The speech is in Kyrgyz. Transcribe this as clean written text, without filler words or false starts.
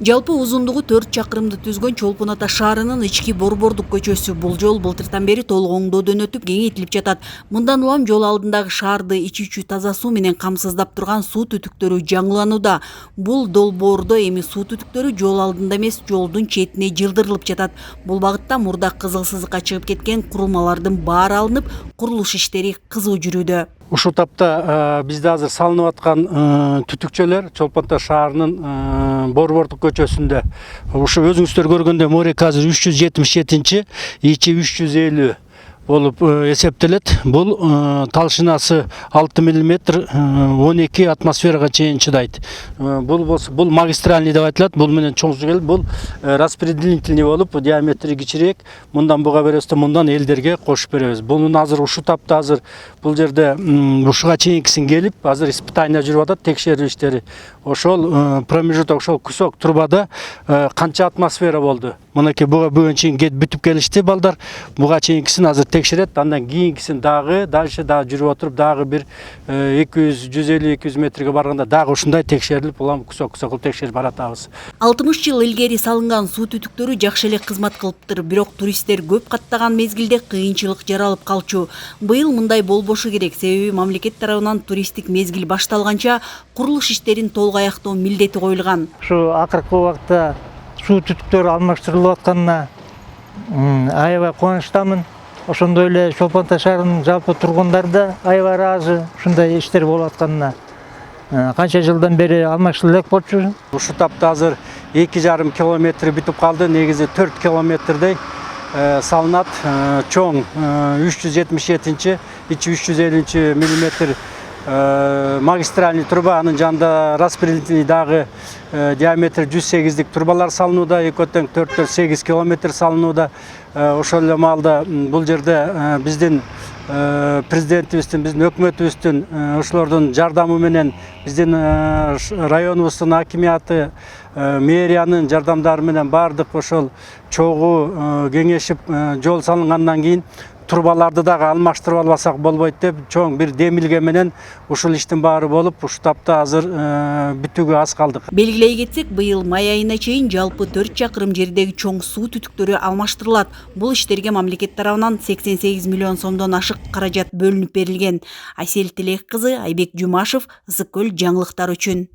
Жалпы узундугу 4 чакырымды түзгөн Чолпон Ата шаарынын ички борбордук көчөсү бул жол былтыртан бери толук оңдоодон өтүп кеңейтилип жатат. Мындан улам жол алдындагы шаарды ичүүчү таза суу менен камсыздап турган суу түтүктөрү жаңыланууда. Бул долбоордо эми суу түтүктөрү жол алдында эмес, жолдун четине жылдырылып жатат. Бул багытта мурда кызыл сызыкка чыгып кеткен курулмалардын баары алынып, курулуш иштери кызуу жүрүүдө. Ушул тапта бизде азыр салынып аткан түтүкчөлөр Чолпон Ата шаарынын борбордук көчөсүндө. Ушу өзүңүздөр көргөндөй морек азыр 377, ичи 350 болуп эсептелет. Бул талшынасы 6 мм 12 атмосферага чейин чыдайт. Бул магистральный деп айтылат. Бул менен чоң суу келип, бул распределительный болуп, диаметри кичирээк. Мындан буга беребиз, мындан элдерге кошуп беребиз. Бунун азыр ушу тапта азыр бул жерде ушуга чейинкисин келип, азыр испытание жүрүп атат, текшерүү иштери. Ошол промежуток, ошол кусок трубада канча атмосфера болду. Мынакей буга бүгүн чейин бүтүп келишти балдар. Буга чейинкисин азыр текшерет, андан кийинкисин дагы дальше жүрүп отуруп, дагы бир 150-200 метрге барганда дагы ушундай текшерилип, улам кусок кылып текшерип баратабыз. 60 жыл илгери салынган суу түтүктөрү жакшы эле кызмат кылыптыр, бирок туристтер көп каттаган мезгилде кыйынчылык жаралып калчу. Быйыл мындай болбошу керек, себеби мамлекет тарабынан туристтик мезгил башталганча курулуш иштерин толук аяктоо милдети коюлган. Ушу акыркы убакта суу түтүктөрү алмаштырылып атканына аябай кубанычтамын. Ошондой эле Чолпон Ата шаарынын жалпы тургундары да аябай ыраазы ушундай иштер болуп атканына. Канча жылдан бери алмаштырыла элек болчу. Ушу тапта азыр 2,5 километр бүтүп калды. Негизи 4 километрдей салынат. Чоң 377, ичи 350 мм магистральный труба, анын жанында распределительный дагы диаметр 108 трубалар салынууда, экөтөң 4-8 километр салынууда. Ошол эле маалда бул жерде биздин президентибиздин, биздин өкмөтүбүздүн, ошолордун жардамы менен биздин районубуздун акимияты, мэриянын жардамдары менен бардык ошол чогуу кеңешип жол салынгандан кийин трубаларды дагы алмаштырып албасак болбойт деп чоң бир демилге менен ушул иштин баары болуп, ушу тапта азыр бүтүүгө аз калдык. Белгилей кетсек, быйыл май айына чейин жалпы 4 чакырым жердеги чоң суу түтүктөрү алмаштырылат. Бул иштерге мамлекет тарабынан 88 миллион сомдон ашык каражат бөлүнүп берилген. Айсел Тилек кызы, Айбек Жумашев, Ысык Көл жаңылыктар үчүн.